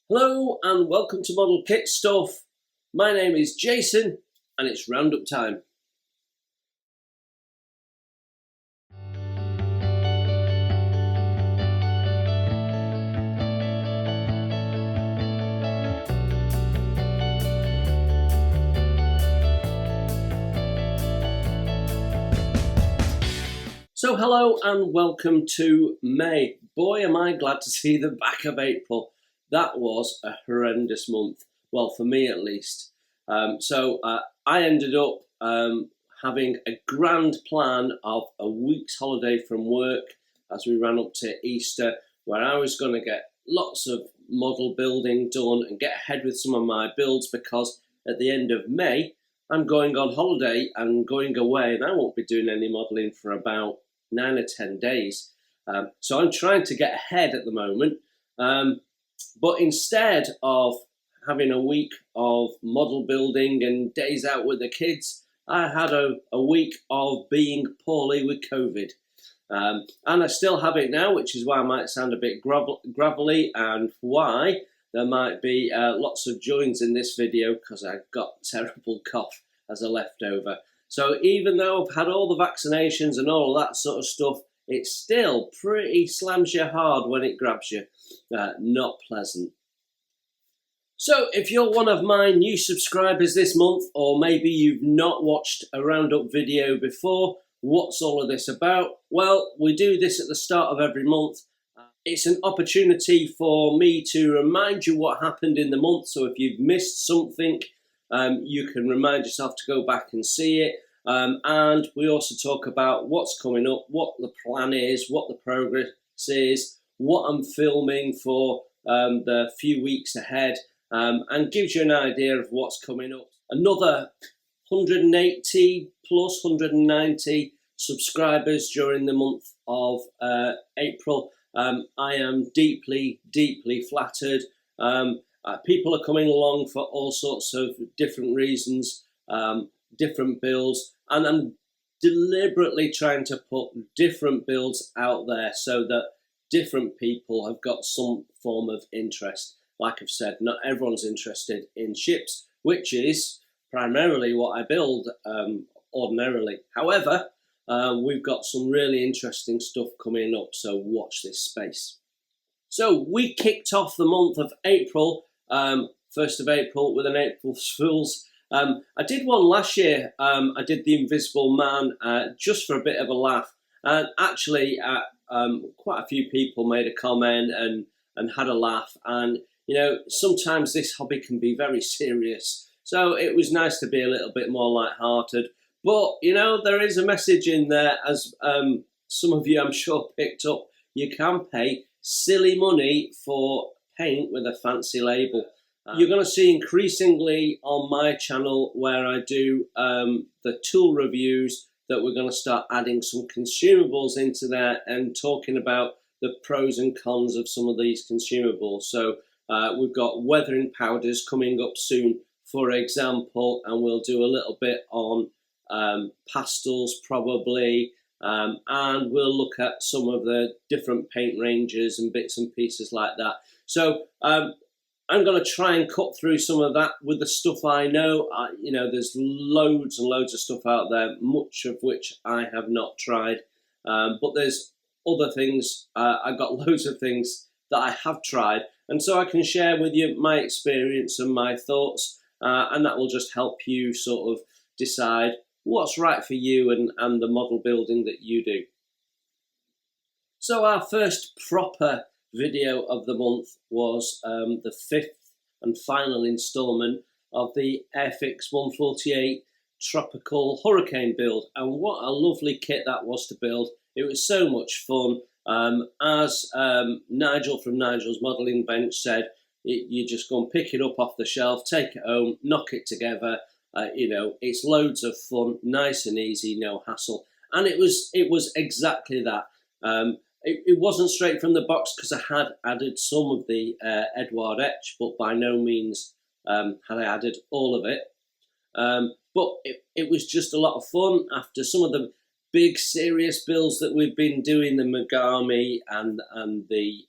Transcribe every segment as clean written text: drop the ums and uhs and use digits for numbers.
Hello and welcome to Model Kit Stuff. My name is Jason and it's roundup time. So hello and welcome to May. Boy, am I glad to see the back of April. That was a horrendous month. Well, for me at least. I ended up having a grand plan of a week's holiday from work as we ran up to Easter, where I was going to get lots of model building done and get ahead with some of my builds, because at the end of May I'm going on holiday and going away, and I won't be doing any modelling for about 9 or 10 days. So I'm trying to get ahead at the moment. But instead of having a week of model building and days out with the kids, I had a week of being poorly with COVID. And I still have it now, which is why I might sound a bit gravelly, and why there might be lots of joins in this video, because I've got a terrible cough as a leftover. So even though I've had all the vaccinations and all of that sort of stuff, it still pretty slams you hard when it grabs you. Not pleasant. So if you're one of my new subscribers this month, or maybe you've not watched a roundup video before, what's all of this about? Well, we do this at the start of every month. It's an opportunity for me to remind you what happened in the month. So if you've missed something, you can remind yourself to go back and see it. And we also talk about what's coming up, what the plan is, what the progress is, what I'm filming for the few weeks ahead, and gives you an idea of what's coming up. Another 180 plus 190 subscribers during the month of April. I am deeply, deeply flattered. People are coming along for all sorts of different reasons, different builds, and I'm deliberately trying to put different builds out there so that different people have got some form of interest. Like I've said, not everyone's interested in ships, which is primarily what I build ordinarily. However, we've got some really interesting stuff coming up, so watch this space. So we kicked off the month of April, 1st of April, with an April Fools. I did one last year. I did the Invisible Man just for a bit of a laugh, and actually quite a few people made a comment and had a laugh. And you know, sometimes this hobby can be very serious, so it was nice to be a little bit more light-hearted. But you know, there is a message in there, as some of you I'm sure picked up. You can pay silly money for paint with a fancy label. You're going to see increasingly on my channel, where I do the tool reviews, that we're going to start adding some consumables into there and talking about the pros and cons of some of these consumables. So we've got weathering powders coming up soon, for example, and we'll do a little bit on pastels probably, and we'll look at some of the different paint ranges and bits and pieces like that. So I'm going to try and cut through some of that with the stuff I know. You know, there's loads and loads of stuff out there, much of which I have not tried. But there's other things. I've got loads of things that I have tried. And so I can share with you my experience and my thoughts. And that will just help you sort of decide what's right for you and the model building that you do. So our first proper video of the month was the 5th and final instalment of the Airfix 148 tropical hurricane build, and what a lovely kit that was to build. It was so much fun. As Nigel from Nigel's Modelling Bench said, you just go and pick it up off the shelf, take it home, knock it together. You know, it's loads of fun, nice and easy, no hassle, and it was exactly that. It wasn't straight from the box, because I had added some of the Edward etch, but by no means had I added all of it. But it was just a lot of fun after some of the big serious builds that we've been doing, the Megami and the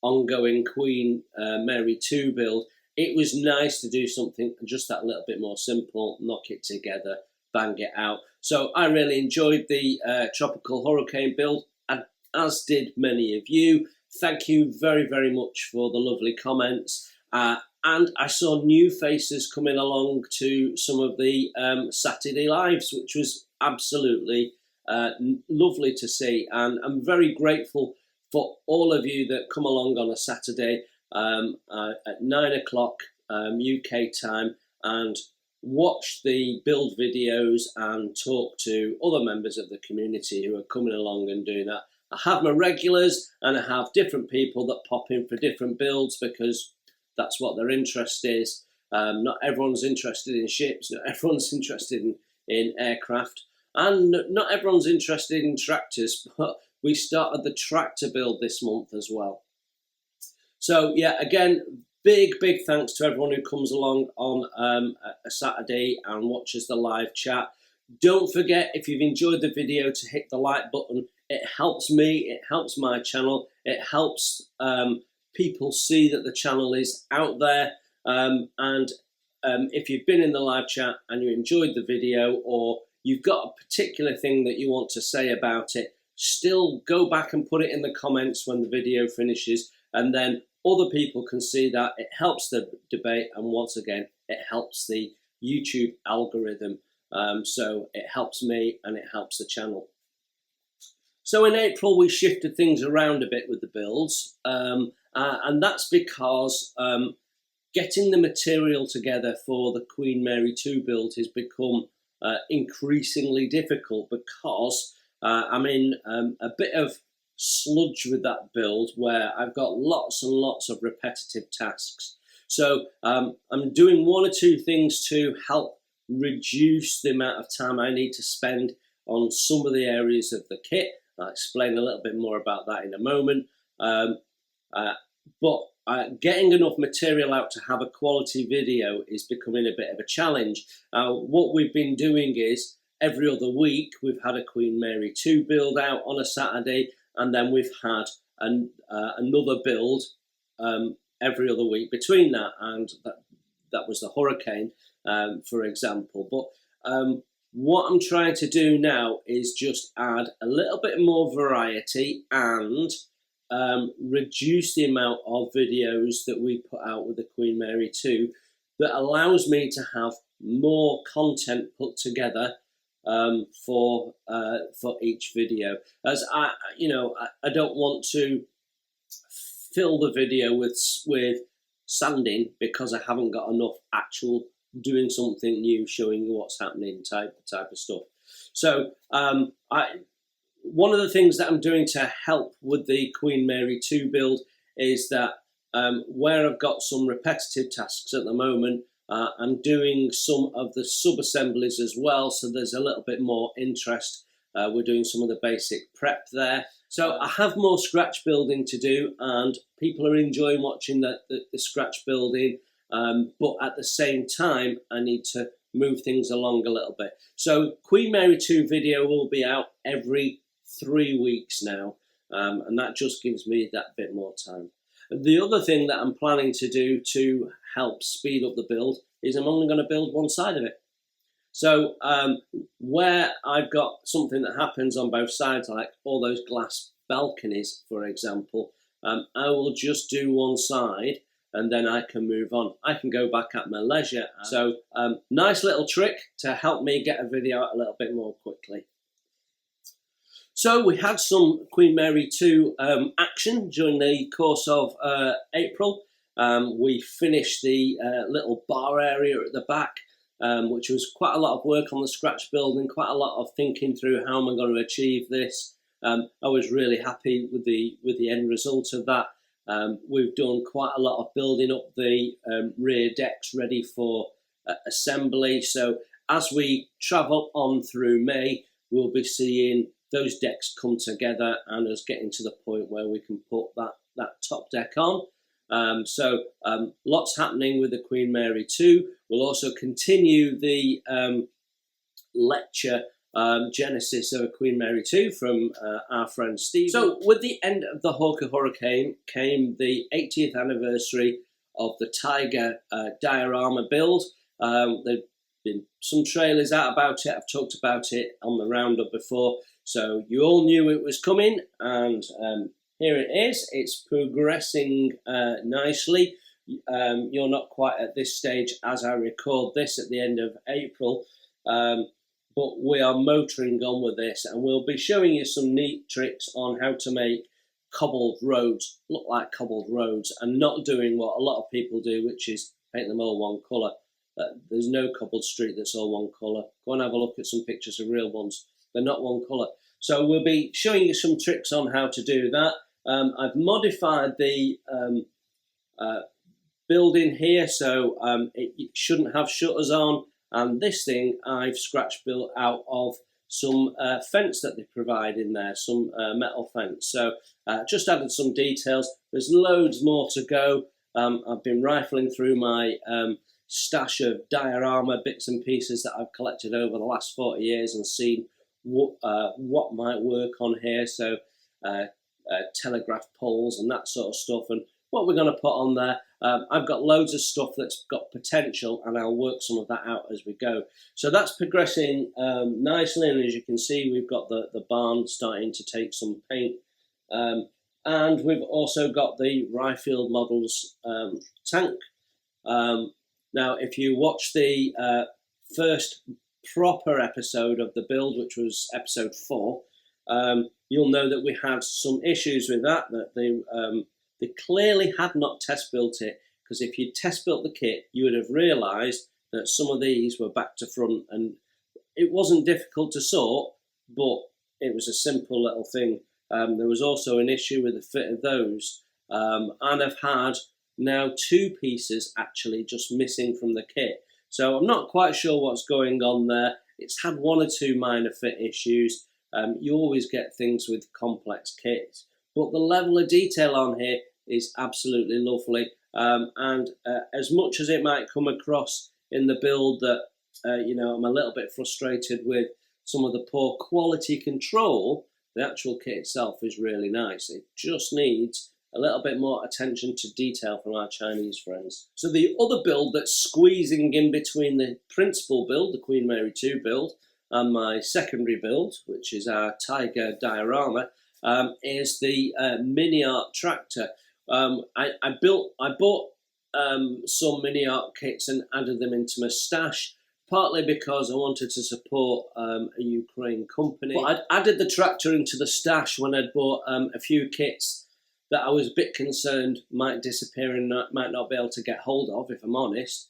ongoing Queen Mary 2 build, it was nice to do something just that little bit more simple, knock it together, bang it out. So I really enjoyed the Tropical Hurricane build, and as did many of you. Thank you very, very much for the lovely comments. And I saw new faces coming along to some of the Saturday lives, which was absolutely lovely to see. And I'm very grateful for all of you that come along on a Saturday at 9 o'clock UK time and watch the build videos and talk to other members of the community who are coming along and doing that. I have my regulars and I have different people that pop in for different builds because that's what their interest is. Not everyone's interested in ships, not everyone's interested in aircraft, and not everyone's interested in tractors, but we started the tractor build this month as well. So yeah, again, big thanks to everyone who comes along on a Saturday and watches the live chat. Don't forget, if you've enjoyed the video, to hit the like button. It helps me, it helps my channel, it helps people see that the channel is out there. If you've been in the live chat and you enjoyed the video, or you've got a particular thing that you want to say about it, still go back and put it in the comments when the video finishes, and then other people can see that. It helps the debate, and once again, it helps the YouTube algorithm. So it helps me and it helps the channel. So in April, we shifted things around a bit with the builds, and that's because getting the material together for the Queen Mary 2 build has become increasingly difficult, because I'm in a bit of sludge with that build where I've got lots and lots of repetitive tasks. So I'm doing one or two things to help reduce the amount of time I need to spend on some of the areas of the kit. I'll explain a little bit more about that in a moment. But getting enough material out to have a quality video is becoming a bit of a challenge. What we've been doing is every other week we've had a Queen Mary 2 build out on a Saturday, and then we've had another build every other week between that, and that was the Hurricane, for example. But what I'm trying to do now is just add a little bit more variety and reduce the amount of videos that we put out with the Queen Mary 2, that allows me to have more content put together for each video. As I don't want to fill the video with sanding because I haven't got enough actual doing something new, showing you what's happening type of stuff. So one of the things that I'm doing to help with the Queen Mary 2 build is that where I've got some repetitive tasks at the moment, I'm doing some of the sub-assemblies as well, so there's a little bit more interest. We're doing some of the basic prep there. So I have more scratch building to do, and people are enjoying watching the scratch building, but at the same time, I need to move things along a little bit. So Queen Mary 2 video will be out every 3 weeks now, and that just gives me that bit more time. The other thing that I'm planning to do to help speed up the build is I'm only going to build one side of it. So where I've got something that happens on both sides, like all those glass balconies, for example, I will just do one side and then I can move on. I can go back at my leisure. So nice little trick to help me get a video out a little bit more quickly. So we had some Queen Mary 2 action during the course of April. We finished the little bar area at the back, which was quite a lot of work on the scratch building, quite a lot of thinking through how am I going to achieve this. I was really happy with the end result of that. We've done quite a lot of building up the rear decks ready for assembly. So as we travel on through May, we'll be seeing those decks come together and us getting to the point where we can put that top deck on. So lots happening with the Queen Mary 2. We'll also continue the lecture genesis of a Queen Mary 2 from our friend Steve. So with the end of the Hawker Hurricane came the 80th anniversary of the Tiger diorama build. There've been some trailers out about it. I've talked about it on the roundup before, so you all knew it was coming, and here it is. It's progressing nicely. You're not quite at this stage as I record this at the end of April, but we are motoring on with this, and we'll be showing you some neat tricks on how to make cobbled roads look like cobbled roads, and not doing what a lot of people do, which is paint them all one colour. There's no cobbled street that's all one colour. Go and have a look at some pictures of real ones. They're not one colour. So we'll be showing you some tricks on how to do that. I've modified the building here, so it shouldn't have shutters on, and this thing I've scratch built out of some fence that they provide in there, some metal fence. So just added some details. There's loads more to go. I've been rifling through my stash of diorama bits and pieces that I've collected over the last 40 years and seen what might work on here. So telegraph poles and that sort of stuff, and what we're going to put on there. I've got loads of stuff that's got potential, and I'll work some of that out as we go. So that's progressing nicely, and as you can see, we've got the barn starting to take some paint, and we've also got the Ryfield Models tank. Now, if you watch the first proper episode of the build, which was episode 4, you'll know that we had some issues with that they clearly had not test built it, because if you test built the kit, you would have realised that some of these were back to front, and it wasn't difficult to sort, but it was a simple little thing. There was also an issue with the fit of those, and I've had now 2 pieces actually just missing from the kit. So I'm not quite sure what's going on there. It's had 1 or 2 minor fit issues. You always get things with complex kits, but the level of detail on here is absolutely lovely. And as much as it might come across in the build that I'm a little bit frustrated with some of the poor quality control, the actual kit itself is really nice. It just needs a little bit more attention to detail from our Chinese friends. So the other build that's squeezing in between the principal build, the Queen Mary 2 build, and my secondary build, which is our Tiger diorama, is the mini art tractor. I bought some mini art kits and added them into my stash, partly because I wanted to support a Ukraine company. But I'd added the tractor into the stash when I'd bought a few kits that I was a bit concerned might disappear and might not be able to get hold of, if I'm honest.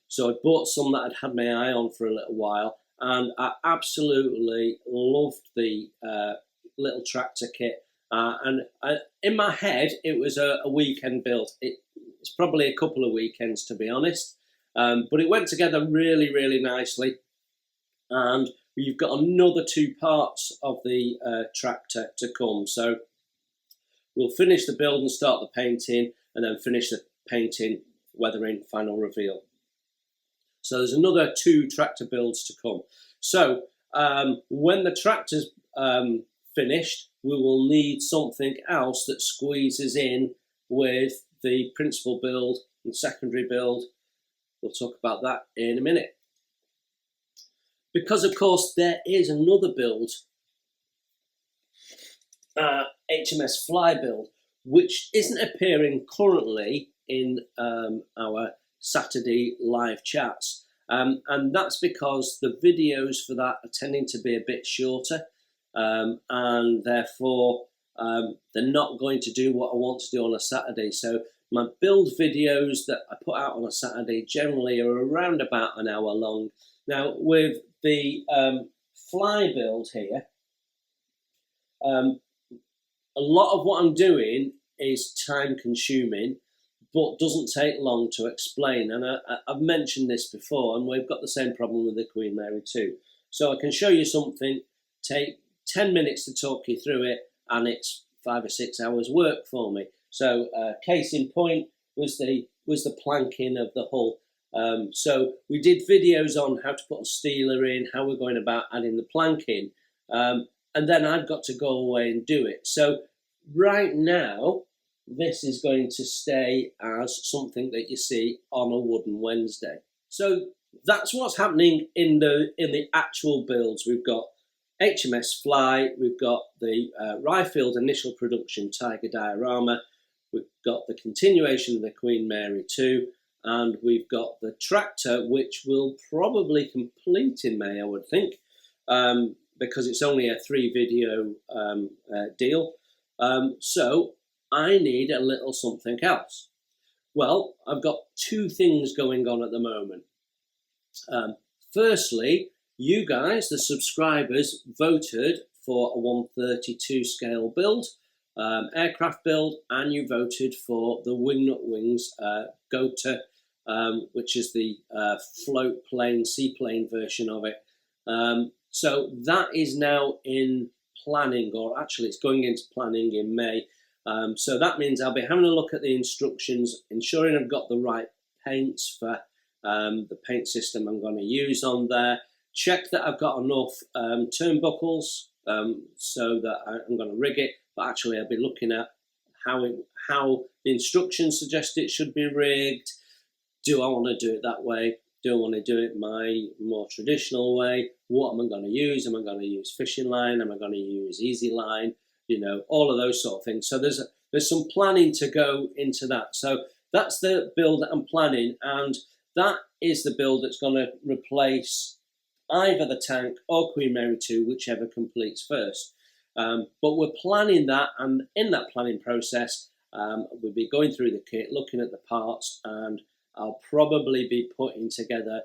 So I bought some that I'd had my eye on for a little while, and I absolutely loved the little tractor kit. In my head, it was a weekend build. It's probably a couple of weekends, to be honest. But it went together really, really nicely. And you've got another 2 parts of the tractor to come. So we'll finish the build and start the painting, and then finish the painting, weathering, final reveal. So there's another 2 tractor builds to come. So when the tractor's finished, we will need something else that squeezes in with the principal build and secondary build. We'll talk about that in a minute. Because, of course, there is another build, HMS Fly build, which isn't appearing currently in our Saturday live chats. And that's because the videos for that are tending to be a bit shorter. And therefore they're not going to do what I want to do on a Saturday. So my build videos that I put out on a Saturday generally are around about an hour long. Now with the fly build here, a lot of what I'm doing is time consuming, but doesn't take long to explain. And I've mentioned this before, and we've got the same problem with the Queen Mary 2. So I can show you something, take 10 minutes to talk you through it, and it's 5 or 6 hours work for me. So case in point was the planking of the hull. So we did videos on how to put a steeler in, how we're going about adding the plank in, and then I've got to go away and do it. So right now, this is going to stay as something that you see on a Wooden Wednesday. So that's what's happening in the actual builds. We've got HMS Fly, we've got the Ryefield initial production Tiger diorama, we've got the continuation of the Queen Mary 2, and we've got the tractor, which will probably complete in May, I would think, because it's only a 3-video deal. So I need a little something else. Well, I've got 2 things going on at the moment. Firstly, you guys, the subscribers, voted for a 132 scale build, aircraft build, and you voted for the Wingnut Wings Gota, which is the float plane, seaplane version of it. So that is now in planning, or actually it's going into planning in May. So that means I'll be having a look at the instructions, ensuring I've got the right paints for the paint system I'm going to use on there. Check that I've got enough turnbuckles so that I'm going to rig it, but actually I'll be looking at how the instructions suggest it should be rigged. Do I want to do it that way? Do I want to do it my more traditional way? What am I going to use? Am I going to use fishing line? Am I going to use easy line? You know, all of those sort of things. So there's some planning to go into that. So that's the build that I'm planning, and that is the build that's going to replace either the tank or Queen Mary 2, whichever completes first. But we're planning that, and in that planning process, we'll be going through the kit, looking at the parts, and I'll probably be putting together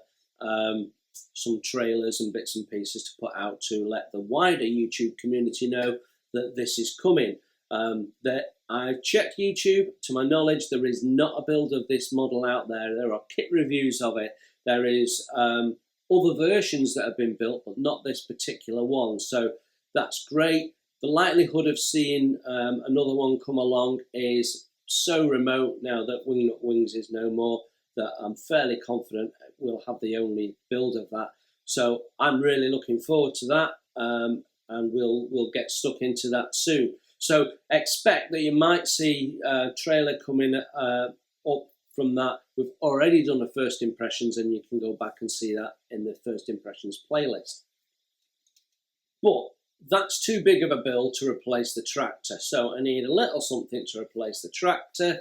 some trailers and bits and pieces to put out to let the wider YouTube community know that this is coming. That I've checked YouTube. To my knowledge, there is not a build of this model out there. There are kit reviews of it. There is other versions that have been built, but not this particular one. So that's great. The likelihood of seeing another one come along is so remote now that Wingnut Wings is no more, that I'm fairly confident we'll have the only build of that. So I'm really looking forward to that, and we'll get stuck into that soon. So expect that you might see a trailer coming up from that. We've already done the first impressions, and you can go back and see that in the first impressions playlist. But that's too big of a build to replace the tractor. So I need a little something to replace the tractor.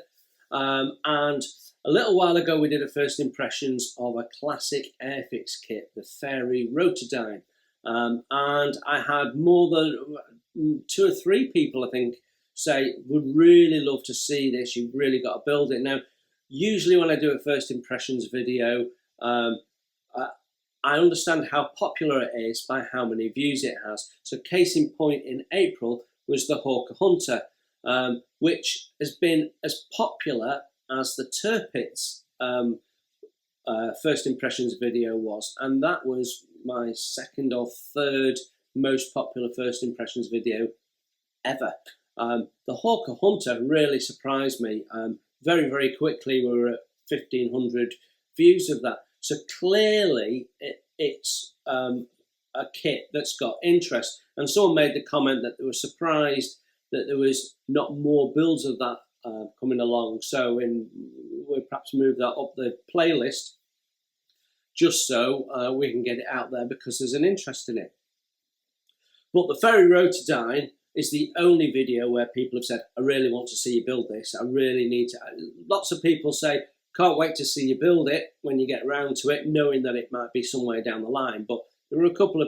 And a little while ago, we did a first impressions of a classic Airfix kit, the Ferry Rotadine. And I had more than 2 or 3 people, I think, say, would really love to see this. You've really got to build it. Now, usually when I do a first impressions video, I understand how popular it is by how many views it has. So case in point, in April was the Hawker Hunter, which has been as popular as the Tirpitz first impressions video was, and that was my 2nd or 3rd most popular first impressions video ever. The Hawker Hunter really surprised me. Very, very quickly we were at 1,500 views of that. So clearly it's a kit that's got interest. And someone made the comment that they were surprised that there was not more builds of that coming along. So we'll perhaps move that up the playlist just so we can get it out there because there's an interest in it. But the Ferry Rotadine is the only video where people have said, I really want to see you build this. I really need to. Lots of people say, can't wait to see you build it when you get around to it, knowing that it might be somewhere down the line. But there were a couple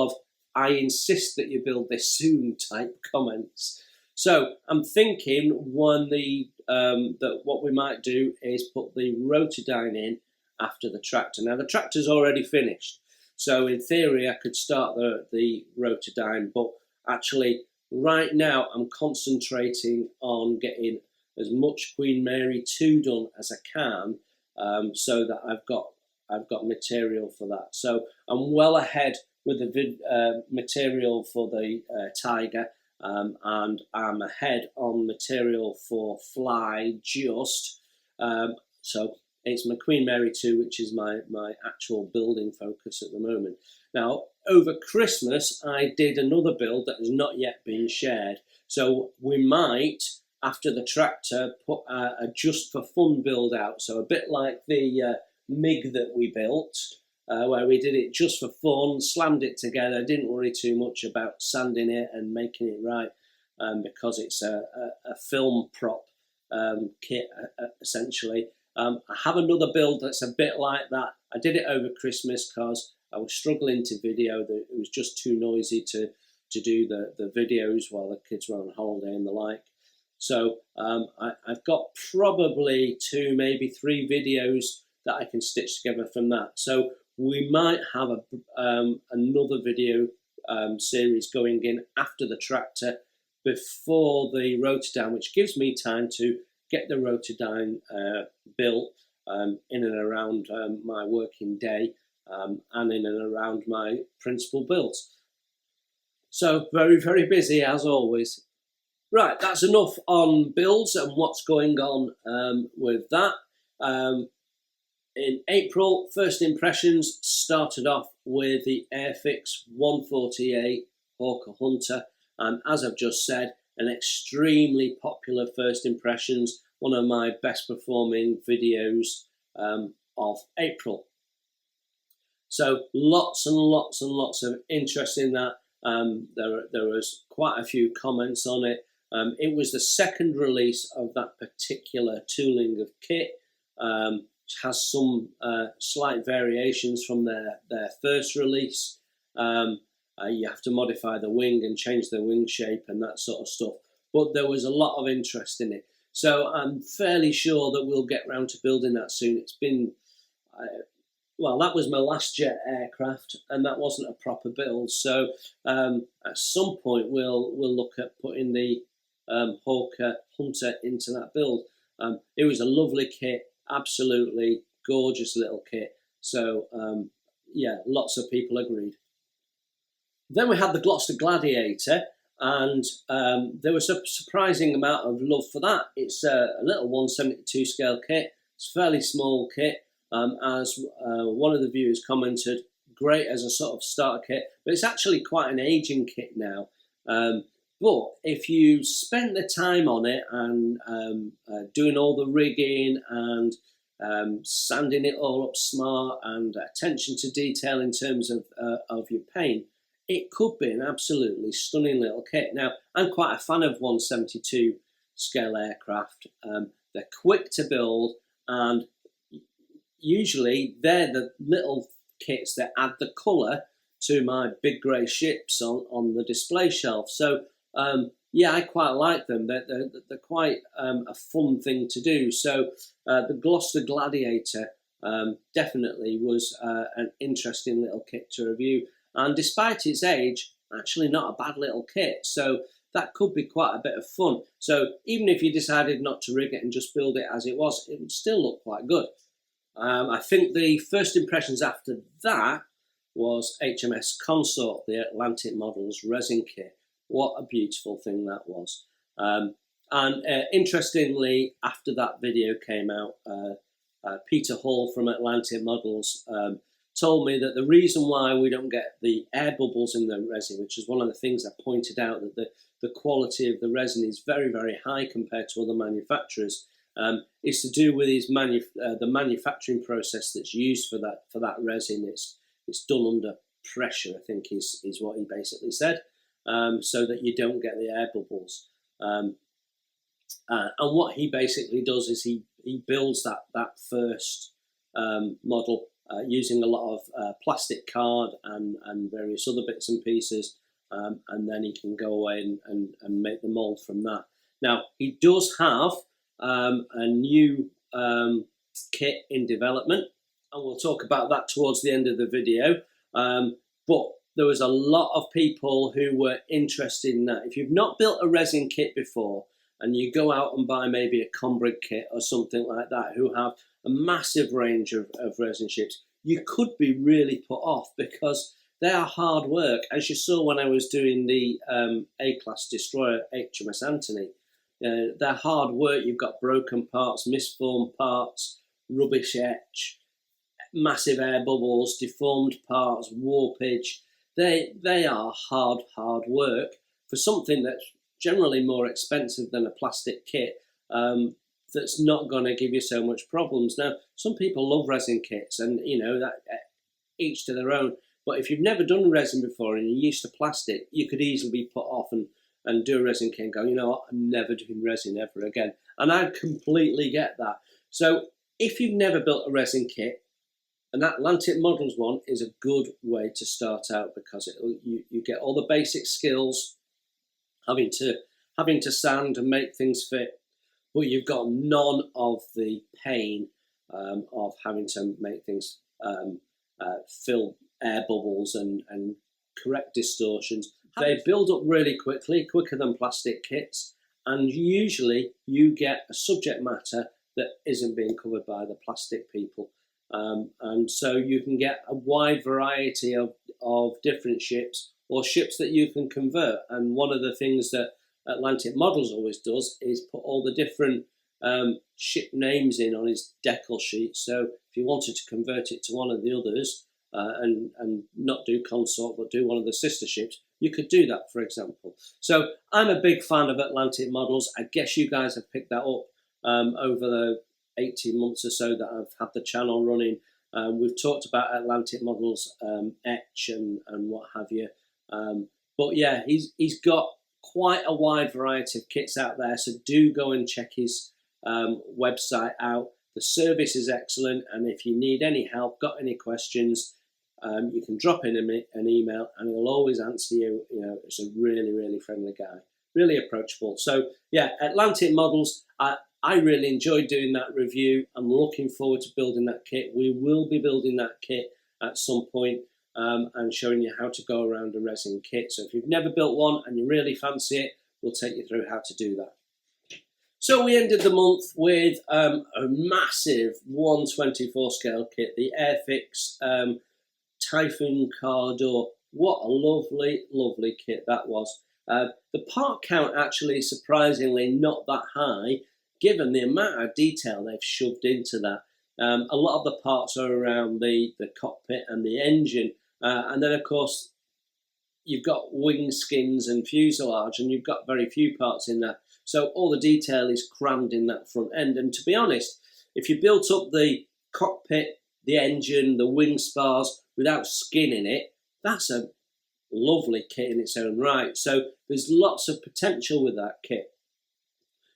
of I insist that you build this soon type comments. So I'm thinking that what we might do is put the Rotadine in after the tractor. Now the tractor's already finished, so in theory I could start the Rotadine, but actually right now I'm concentrating on getting as much Queen Mary 2 done as I can, so that I've got material for that. So I'm well ahead with the material for the Tiger, and I'm ahead on material for Fly just. So It's my Queen Mary 2, which is my actual building focus at the moment. Now, over Christmas, I did another build that has not yet been shared. So we might, after the tractor, put a just for fun build out. So a bit like the MiG that we built, where we did it just for fun, slammed it together, didn't worry too much about sanding it and making it right, because it's a film prop kit, essentially. I have another build that's a bit like that. I did it over Christmas because I was struggling to video. It was just too noisy to do the videos while the kids were on holiday and the like. So I've got probably 2, maybe 3 videos that I can stitch together from that. So we might have another video series going in after the tractor, before the rotadine, which gives me time to get the rotadine built in and around my working day, and in and around my principal builds. So very, very busy as always. Right, that's enough on builds and what's going on with that. In April, first impressions started off with the Airfix 148 Hawker Hunter, and as I've just said, an extremely popular first impressions, one of my best performing videos of April. So lots and lots and lots of interest in that. There was quite a few comments on it. It was the second release of that particular tooling of kit, which has some slight variations from their first release. You have to modify the wing and change the wing shape and that sort of stuff. But there was a lot of interest in it. So I'm fairly sure that we'll get round to building that soon. It's been, well, that was my last jet aircraft, and that wasn't a proper build. So at some point we'll look at putting the Hawker Hunter into that build. It was a lovely kit, absolutely gorgeous little kit. So yeah, lots of people agreed. Then we had the Gloucester Gladiator, and there was a surprising amount of love for that. It's a little 1/72 scale kit. It's a fairly small kit. As one of the viewers commented, great as a sort of starter kit, but it's actually quite an aging kit now. But if you spent the time on it and doing all the rigging and sanding it all up smart and attention to detail in terms of your paint, it could be an absolutely stunning little kit. Now, I'm quite a fan of 1/72 scale aircraft. They're quick to build, and usually they're the little kits that add the colour to my big grey ships on the display shelf. So yeah, I quite like them. They're quite a fun thing to do. So the Gloucester Gladiator definitely was an interesting little kit to review. And despite its age, actually not a bad little kit. So that could be quite a bit of fun. So even if you decided not to rig it and just build it as it was, it would still look quite good. I think the first impressions after that was HMS Consort, the Atlantic Models resin kit. What a beautiful thing that was. And interestingly, after that video came out, Peter Hall from Atlantic Models told me that the reason why we don't get the air bubbles in the resin, which is one of the things I pointed out, that the quality of the resin is very, very high compared to other manufacturers, is to do with the manufacturing process that's used for that resin. It's done under pressure, I think is what he basically said, so that you don't get the air bubbles. And what he basically does is he builds that first model using a lot of plastic card and various other bits and pieces, and then he can go away and make the mould from that. Now, he does have a new kit in development, and we'll talk about that towards the end of the video. But there was a lot of people who were interested in that. If you've not built a resin kit before, and you go out and buy maybe a Combrig kit or something like that, who have a massive range of resin ships, you could be really put off because they are hard work. As you saw when I was doing the A-class destroyer HMS Anthony, they're hard work. You've got broken parts, misformed parts, rubbish etch, massive air bubbles, deformed parts, warpage. They are hard work for something that's generally more expensive than a plastic kit. That's not going to give you so much problems. Now, some people love resin kits, and you know that each to their own. But if you've never done resin before and you're used to plastic, you could easily be put off and do a resin kit and go, you know what, I'm never doing resin ever again. And I completely get that. So if you've never built a resin kit, and that Atlantic Models one is a good way to start out, because you get all the basic skills, having to sand and make things fit, but you've got none of the pain of having to make things fill air bubbles and correct distortions. They build up really quickly, quicker than plastic kits, and usually you get a subject matter that isn't being covered by the plastic people. And so you can get a wide variety of different ships, or ships that you can convert. And one of the things that Atlantic Models always does is put all the different ship names in on his decal sheet. So if you wanted to convert it to one of the others and not do consort but do one of the sister ships, you could do that, for example. So I'm a big fan of Atlantic Models. I guess you guys have picked that up over the 18 months or so that I've had the channel running. We've talked about Atlantic Models etch and what have you. But yeah, he's got quite a wide variety of kits out there, so do go and check his website out. The service is excellent, and if you need any help, got any questions, you can drop in an email and he'll always answer you. You know, it's a really friendly guy, really approachable. So yeah, Atlantic Models, I really enjoyed doing that review. I'm looking forward to building that kit. We will be building that kit at some point and showing you how to go around a resin kit. So if you've never built one and you really fancy it, we'll take you through how to do that. So we ended the month with a massive 1/24 scale kit, the Airfix Typhoon car door. What a lovely kit that was. The part count actually surprisingly not that high, given the amount of detail they've shoved into that. A lot of the parts are around the cockpit and the engine, and then of course you've got wing skins and fuselage, and you've got very few parts in there. So all the detail is crammed in that front end. And to be honest, if you built up the cockpit, the engine, the wing spars without skin in it, that's a lovely kit in its own right. So there's lots of potential with that kit.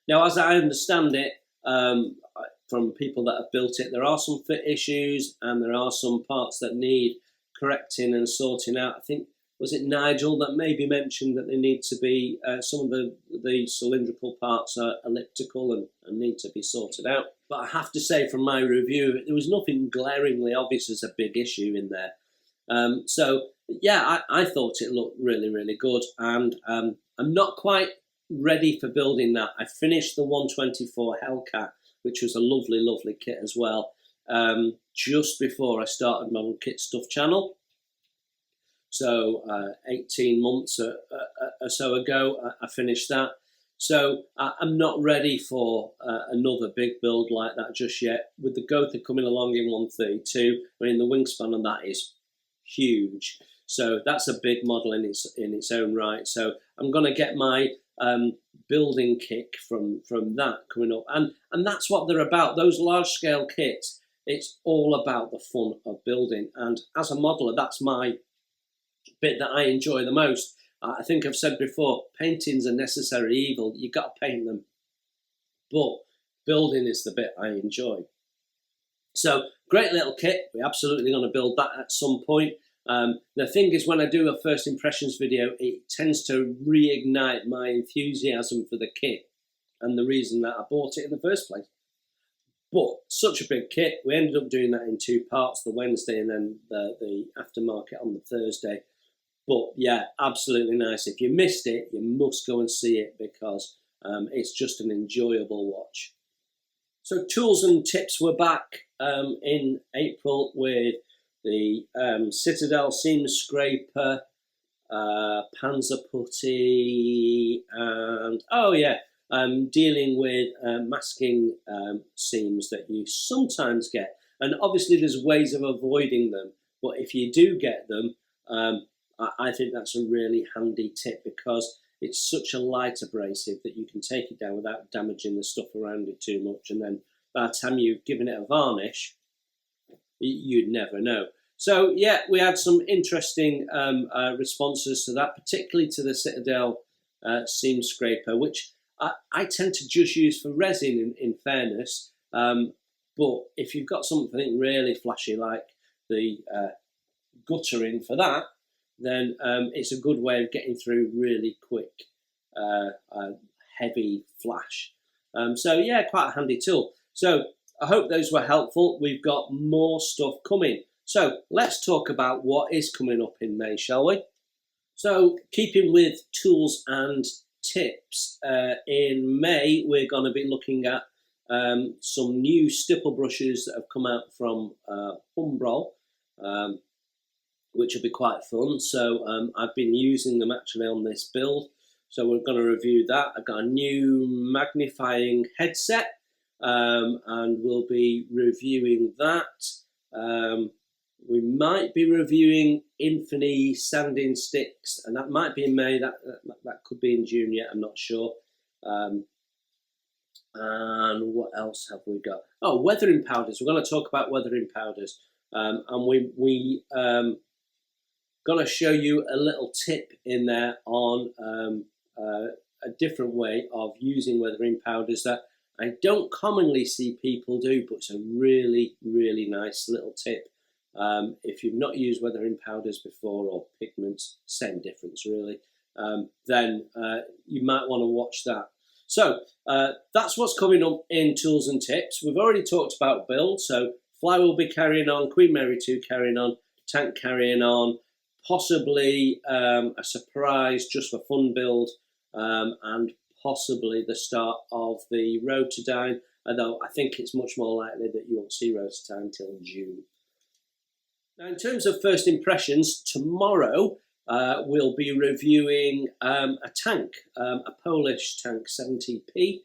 Now, as I understand it, from people that have built it, there are some fit issues and there are some parts that need correcting and sorting out. I think, was it Nigel that maybe mentioned that they need to be, some of the cylindrical parts are elliptical and need to be sorted out. But I have to say from my review, there was nothing glaringly obvious as a big issue in there. So yeah, I thought it looked really good, and I'm not quite ready for building that. I finished the 124 Hellcat, which was a lovely kit as well, just before I started my Kit Stuff channel. So 18 months or so ago, I finished that. So I'm not ready for another big build like that just yet. With the Gotha coming along in 132, I mean, the wingspan on that is huge. So that's a big model in its own right. So I'm going to get my building kick from that coming up. And that's what they're about. Those large scale kits, it's all about the fun of building. And as a modeler, that's my bit that I enjoy the most. I think I've said before, painting's a necessary evil. You've got to paint them. But building is the bit I enjoy. So, great little kit. We're absolutely going to build that at some point. The thing is, when I do a first impressions video, it tends to reignite my enthusiasm for the kit and the reason that I bought it in the first place. But such a big kit, we ended up doing that in two parts, the Wednesday and then the aftermarket on the Thursday. But yeah, absolutely nice. If you missed it, you must go and see it, because it's just an enjoyable watch. So tools and tips were back in April with the Citadel Seam Scraper, Panzer Putty, and oh yeah, dealing with masking seams that you sometimes get. And obviously there's ways of avoiding them, but if you do get them, I think that's a really handy tip, because it's such a light abrasive that you can take it down without damaging the stuff around it too much, and then by the time you've given it a varnish, you'd never know. So yeah, we had some interesting responses to that, particularly to the Citadel seam scraper, which I tend to just use for resin in fairness. But if you've got something really flashy like the guttering for that, then it's a good way of getting through really quick, heavy flash. So yeah, quite a handy tool. So I hope those were helpful. We've got more stuff coming. So let's talk about what is coming up in May, shall we? So keeping with tools and tips, in May we're going to be looking at some new stipple brushes that have come out from Humbrol, which will be quite fun. So I've been using them actually on this build, so we're going to review that. I've got a new magnifying headset, and we'll be reviewing that. We might be reviewing Infinity sanding sticks, and that might be in May. That could be in June yet, I'm not sure. And what else have we got? Oh, weathering powders. We're going to talk about weathering powders, and we going to show you a little tip in there on a different way of using weathering powders that I don't commonly see people do, but it's a really, really nice little tip. If you've not used weathering powders before, or pigments, same difference really, then you might want to watch that. So that's what's coming up in tools and tips. We've already talked about build, so Fly will be carrying on, Queen Mary 2 carrying on, Tank carrying on, possibly a surprise just for fun build, and possibly the start of the rotadine, although I think it's much more likely that you won't see rotadine until June. Now, in terms of first impressions, tomorrow we'll be reviewing a tank, a Polish tank 70p,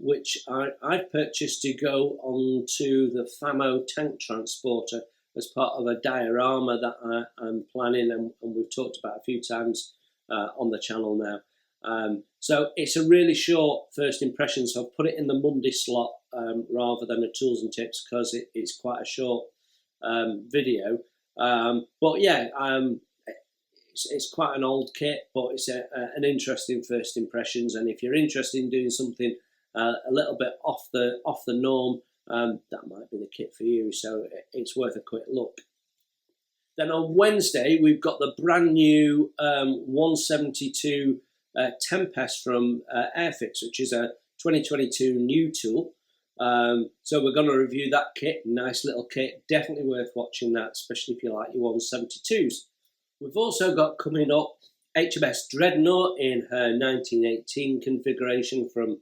which I've purchased to go onto the FAMO tank transporter as part of a diorama that I'm planning, and we've talked about a few times on the channel now. So it's a really short first impression, so I've put it in the Monday slot rather than the tools and tips, because it's quite a short video. But yeah, it's quite an old kit, but it's an interesting first impressions, and if you're interested in doing something a little bit off the norm, that might be the kit for you, so it's worth a quick look. Then on Wednesday we've got the brand new 172 Tempest from Airfix, which is a 2022 new tool. So we're going to review that kit. Nice little kit, definitely worth watching that, especially if you like your 172s. We've also got coming up HMS Dreadnought in her 1918 configuration from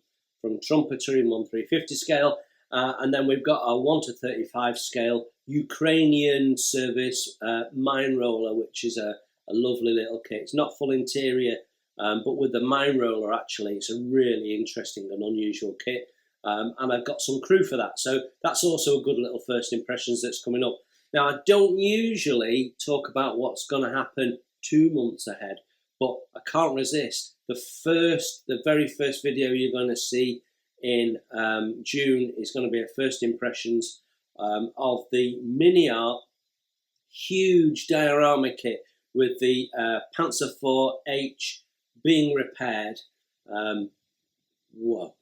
Trumpeter in 1/350 scale, and then we've got a 1/35 scale Ukrainian service mine roller, which is a lovely little kit. It's not full interior, but with the mine roller actually it's a really interesting and unusual kit. And I've got some crew for that, so that's also a good little first impressions that's coming up. Now, I don't usually talk about what's going to happen 2 months ahead, but I can't resist. The very first video you're going to see in June is going to be a first impressions of the Mini Art huge diorama kit with the Panzer IV-H being repaired. Whoa.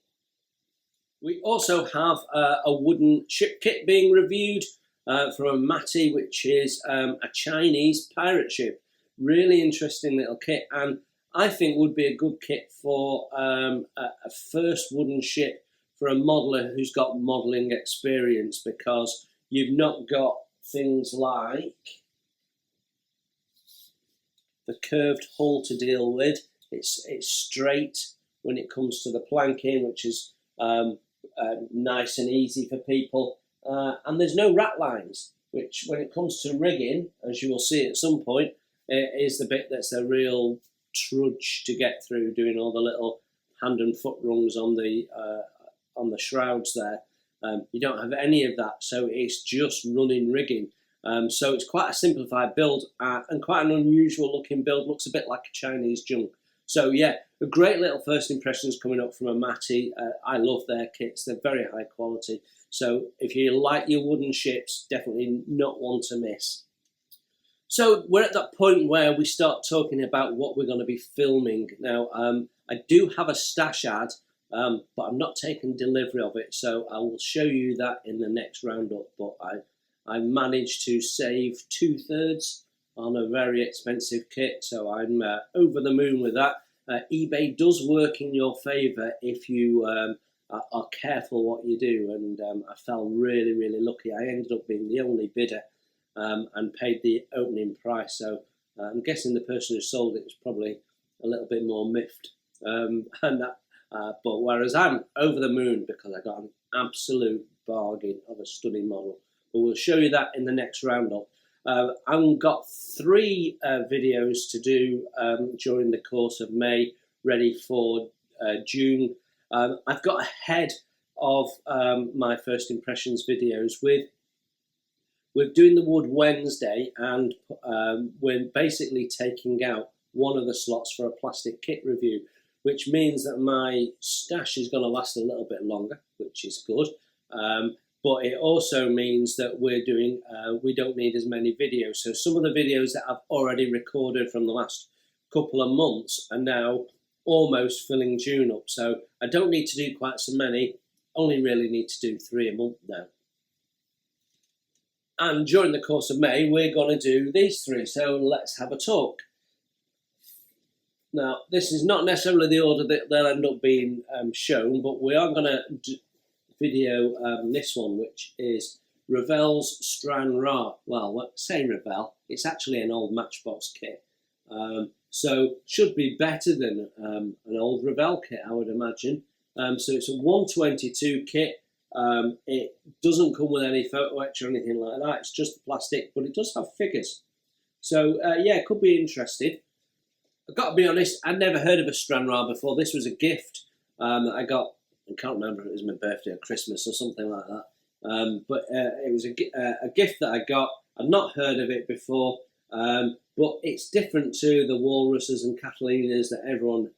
We also have a wooden ship kit being reviewed from Matty, which is a Chinese pirate ship. Really interesting little kit, and I think would be a good kit for a first wooden ship for a modeller who's got modelling experience, because you've not got things like the curved hull to deal with. It's straight when it comes to the planking, which is nice and easy for people, and there's no rat lines, which when it comes to rigging, as you will see at some point, is the bit that's a real trudge to get through, doing all the little hand and foot rungs on the shrouds there. You don't have any of that, so it's just running rigging. So it's quite a simplified build and quite an unusual looking build. Looks a bit like a Chinese junk. So yeah, a great little first impressions coming up from Amati. I love their kits. They're very high quality. So if you like your wooden ships, definitely not one to miss. So we're at that point where we start talking about what we're going to be filming. Now, I do have a stash ad, but I'm not taking delivery of it. So I will show you that in the next roundup. But I managed to save 2/3 on a very expensive kit, so I'm over the moon with that. eBay does work in your favour if you are careful what you do, and I felt really, really lucky. I ended up being the only bidder and paid the opening price, so I'm guessing the person who sold it was probably a little bit more miffed. But whereas I'm over the moon because I got an absolute bargain of a stunning model. But we'll show you that in the next roundup. I've got 3 videos to do during the course of May, ready for June. I've got ahead of my first impressions videos with doing the Wood Wednesday, and we're basically taking out one of the slots for a plastic kit review, which means that my stash is going to last a little bit longer, which is good. But it also means that we're doing, we don't need as many videos. So some of the videos that I've already recorded from the last couple of months are now almost filling June up. So I don't need to do quite so many, only really need to do 3 a month now. And during the course of May, we're going to do these 3. So let's have a talk. Now, this is not necessarily the order that they'll end up being shown, but we are going to video this one, which is Revell's Strand Ra. Well, let's say Revell. It's actually an old Matchbox kit. So should be better than an old Revell kit, I would imagine. So it's a 122 kit. It doesn't come with any photo etch or anything like that. It's just plastic, but it does have figures. So yeah, could be interesting. I've got to be honest, I'd never heard of a Strand Ra before. This was a gift that I got. I can't remember if it was my birthday or Christmas or something like that. But it was a gift that I got. I'd not heard of it before, but it's different to the Walruses and Catalinas that everyone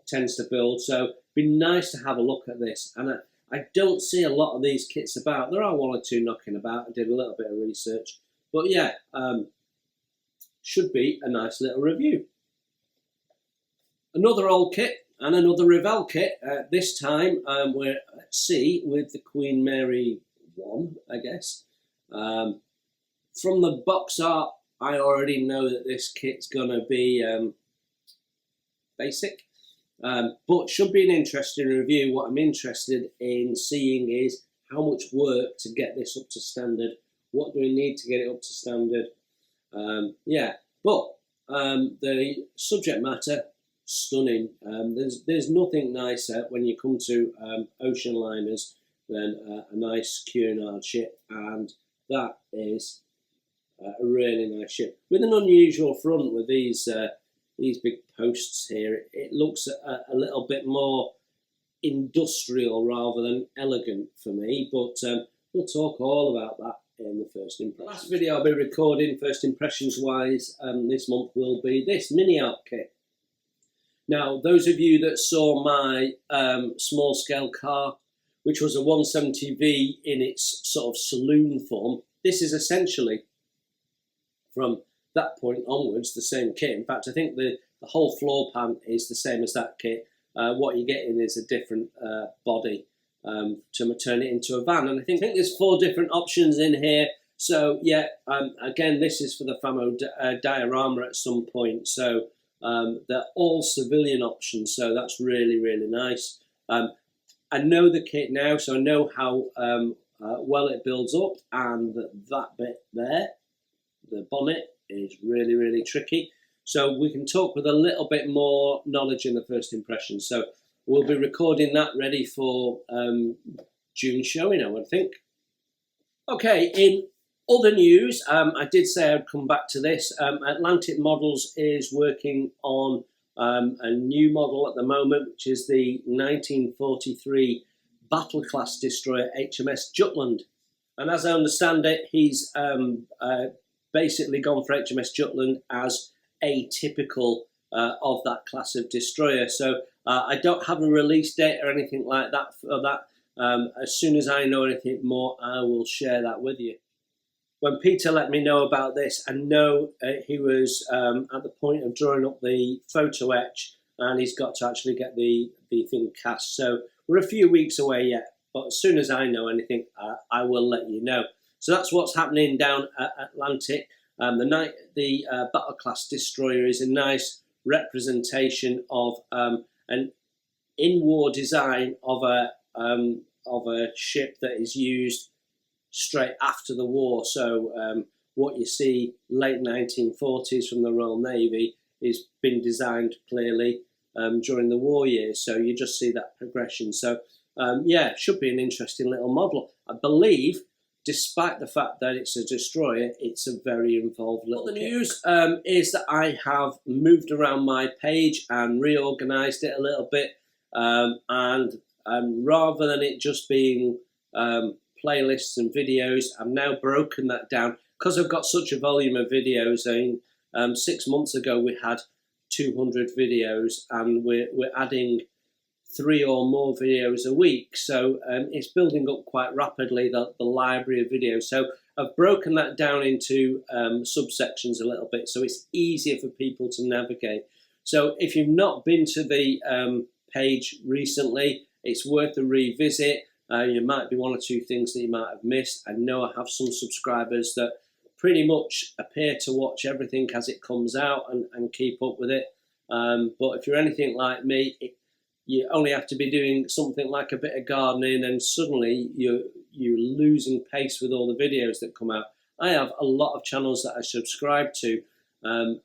tends to build. So it'd be nice to have a look at this. And I don't see a lot of these kits about. There are 1 or 2 knocking about. I did a little bit of research. But yeah, should be a nice little review. Another old kit. And another Revell kit. This time we're at sea with the Queen Mary 1, I guess. From the box art, I already know that this kit's going to be basic. But should be an interesting review. What I'm interested in seeing is how much work to get this up to standard. What do we need to get it up to standard? Yeah, but the subject matter, stunning. There's nothing nicer when you come to ocean liners than a nice Cunard ship, and that is a really nice ship with an unusual front with these big posts here. It looks a little bit more industrial rather than elegant for me, but we'll talk all about that in the first impressions. The last video I'll be recording first impressions wise this month will be this mini art kit. Now, those of you that saw my small scale car, which was a 170V in its sort of saloon form, this is essentially, from that point onwards, the same kit. In fact, I think the whole floor pan is the same as that kit. What you're getting is a different body to turn it into a van. And I think there's 4 different options in here. So yeah, again, this is for the Famo diorama at some point. So they're all civilian options, so that's really, really nice. I know the kit now, so I know how well it builds up, and that bit there, the bonnet, is really, really tricky. So we can talk with a little bit more knowledge in the first impression. So we'll be recording that ready for June showing, I would think. Okay, in other news, I did say I'd come back to this. Atlantic Models is working on a new model at the moment, which is the 1943 battle class destroyer HMS Jutland. And as I understand it, he's basically gone for HMS Jutland as atypical of that class of destroyer. So I don't have a release date or anything like that for that. As soon as I know anything more, I will share that with you. When Peter let me know about this, I know he was at the point of drawing up the photo etch, and he's got to actually get the thing cast. So we're a few weeks away yet, but as soon as I know anything, I will let you know. So that's what's happening down at Atlantic. The battle class destroyer is a nice representation of an in-war design of a ship that is used straight after the war. So what you see late 1940s from the Royal Navy is been designed clearly during the war years. So you just see that progression. So yeah, it should be an interesting little model. I believe, despite the fact that it's a destroyer, it's a very involved little kit. The news is that I have moved around my page and reorganised it a little bit, and rather than it just being playlists and videos, I've now broken that down because I've got such a volume of videos. I mean, 6 months ago we had 200 videos, and we're adding 3 or more videos a week, so it's building up quite rapidly, the library of videos. So I've broken that down into subsections a little bit, so it's easier for people to navigate. So if you've not been to the page recently, it's worth a revisit. You might be 1 or 2 things that you might have missed. I know I have some subscribers that pretty much appear to watch everything as it comes out and keep up with it, but if you're anything like me, you only have to be doing something like a bit of gardening, and suddenly you're losing pace with all the videos that come out. I have a lot of channels that I subscribe to, and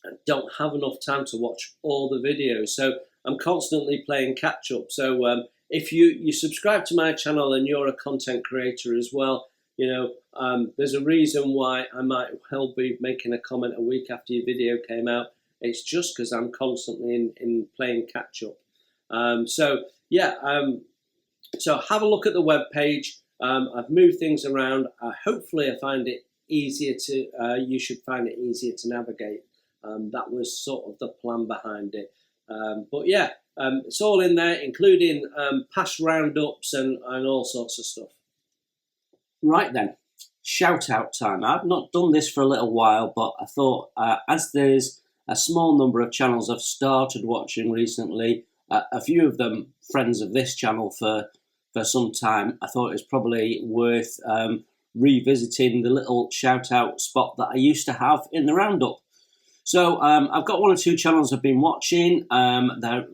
I don't have enough time to watch all the videos. So I'm constantly playing catch up. So if you subscribe to my channel and you're a content creator as well, you know, there's a reason why I might well be making a comment a week after your video came out. It's just because I'm constantly in playing catch up. So yeah, so have a look at the web page. I've moved things around. Hopefully I find it easier to, you should find it easier to navigate. That was sort of the plan behind it. But yeah, it's all in there, including past roundups and all sorts of stuff. Right then, shout out time. I've not done this for a little while, but I thought as there's a small number of channels I've started watching recently, a few of them friends of this channel for some time, I thought it was probably worth revisiting the little shout out spot that I used to have in the roundup. So I've got 1 or 2 channels I've been watching. They're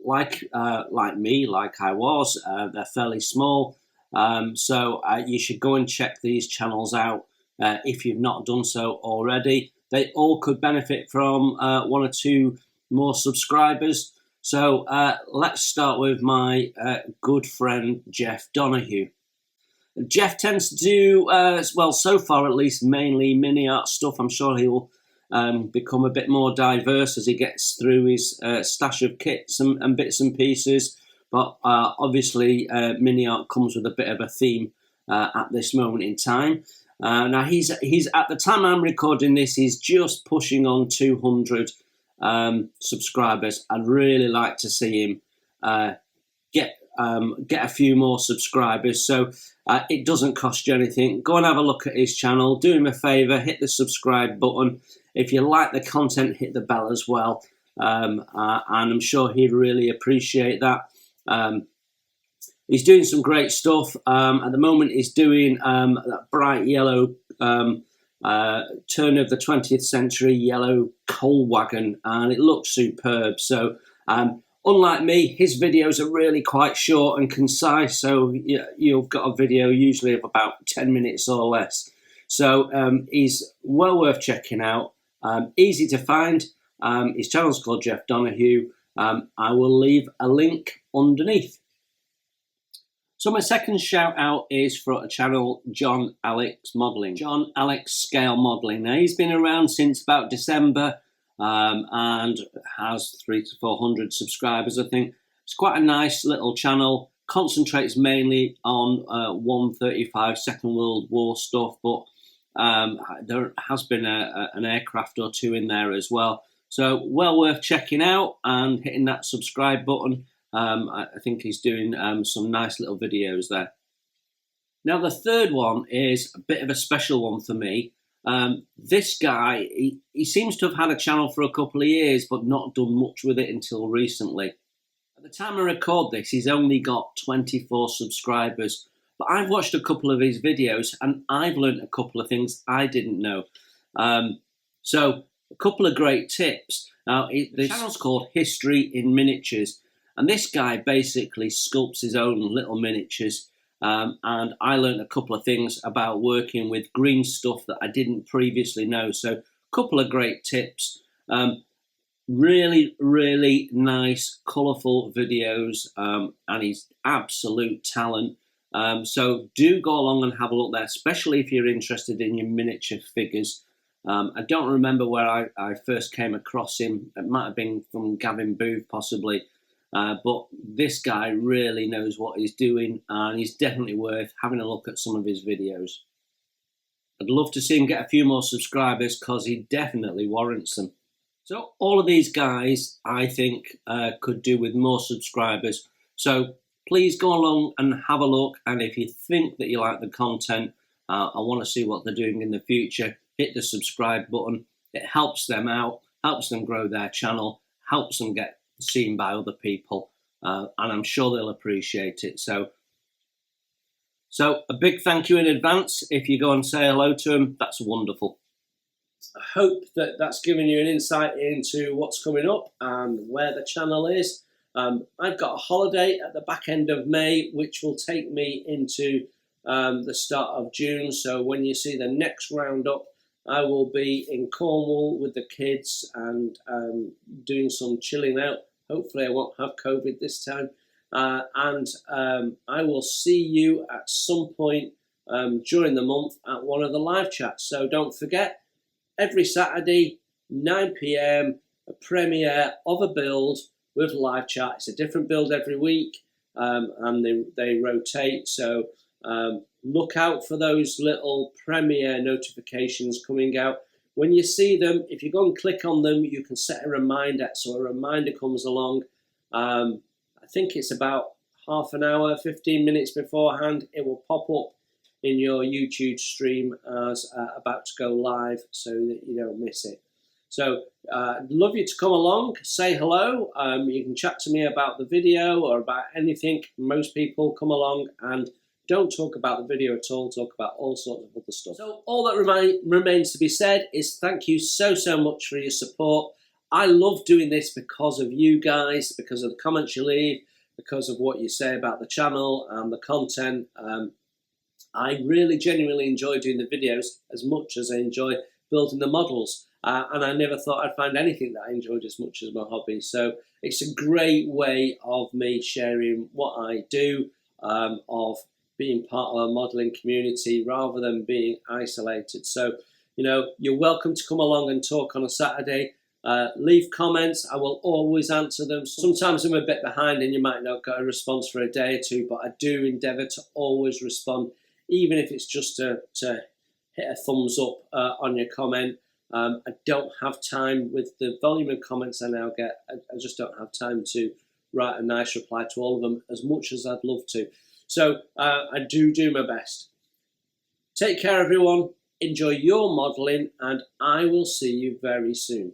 like me, like I was. They're fairly small, so you should go and check these channels out if you've not done so already. They all could benefit from 1 or 2 more subscribers. So let's start with my good friend Jeff Donahue. Jeff tends to do, well, so far at least, mainly mini art stuff. I'm sure he'll become a bit more diverse as he gets through his stash of kits and bits and pieces. But obviously, mini art comes with a bit of a theme at this moment in time. Now he's at the time I'm recording this, he's just pushing on 200 subscribers. I'd really like to see him get a few more subscribers. So it doesn't cost you anything. Go and have a look at his channel. Do him a favour, hit the subscribe button. If you like the content, hit the bell as well. And I'm sure he'd really appreciate that. He's doing some great stuff. At the moment, he's doing that bright yellow turn of the 20th century yellow coal wagon, and it looks superb. So unlike me, his videos are really quite short and concise. So you've got a video usually of about 10 minutes or less. So he's well worth checking out. Easy to find. His channel's called Jeff Donahue. I will leave a link underneath. So my second shout out is for a channel, John Alex Modelling. John Alex Scale Modelling. Now he's been around since about December and has 300 to 400 subscribers, I think. It's quite a nice little channel, concentrates mainly on 135 Second World War stuff, but there has been an aircraft or two in there as well. So well worth checking out and hitting that subscribe button. I think he's doing some nice little videos there. Now the third one is a bit of a special one for me. This guy, he seems to have had a channel for a couple of years, but not done much with it until recently. At the time I record this, he's only got 24 subscribers, but I've watched a couple of his videos and I've learned a couple of things I didn't know. So a couple of great tips. Now, the channel's called History in Miniatures, and this guy basically sculpts his own little miniatures. And I learned a couple of things about working with green stuff that I didn't previously know. So a couple of great tips. Really, really nice, colourful videos, and he's absolute talent. So do go along and have a look there, especially if you're interested in your miniature figures. I don't remember where I first came across him. It might have been from Gavin Booth, possibly. But this guy really knows what he's doing, and he's definitely worth having a look at some of his videos. I'd love to see him get a few more subscribers because he definitely warrants them. So all of these guys, I think, could do with more subscribers. So please go along and have a look. And if you think that you like the content, I want to see what they're doing in the future, hit the subscribe button. It helps them out, helps them grow their channel, helps them get seen by other people. And I'm sure they'll appreciate it. So a big thank you in advance. If you go and say hello to them, that's wonderful. I hope that that's given you an insight into what's coming up and where the channel is. I've got a holiday at the back end of May, which will take me into the start of June. So when you see the next roundup, I will be in Cornwall with the kids and doing some chilling out. Hopefully I won't have COVID this time. And I will see you at some point during the month at one of the live chats. So don't forget, every Saturday, 9 PM, a premiere of a build with live chat. It's a different build every week, and they rotate. So look out for those little premiere notifications coming out. When you see them, if you go and click on them, you can set a reminder. So a reminder comes along. I think it's about half an hour, 15 minutes beforehand. It will pop up in your YouTube stream as about to go live so that you don't miss it. So I'd love you to come along, say hello. You can chat to me about the video or about anything. Most people come along and don't talk about the video at all, talk about all sorts of other stuff. So all that remains to be said is thank you so much for your support. I love doing this because of you guys, because of the comments you leave, because of what you say about the channel and the content. I really genuinely enjoy doing the videos as much as I enjoy building the models. And I never thought I'd find anything that I enjoyed as much as my hobby. So it's a great way of me sharing what I do, of being part of a modelling community rather than being isolated. So, you know, you're welcome to come along and talk on a Saturday. Leave comments. I will always answer them. Sometimes I'm a bit behind and you might not get a response for a day or two, but I do endeavour to always respond, even if it's just to hit a thumbs up on your comment. I don't have time with the volume of comments I now get. I just don't have time to write a nice reply to all of them as much as I'd love to. So I do my best. Take care, everyone. Enjoy your modelling, and I will see you very soon.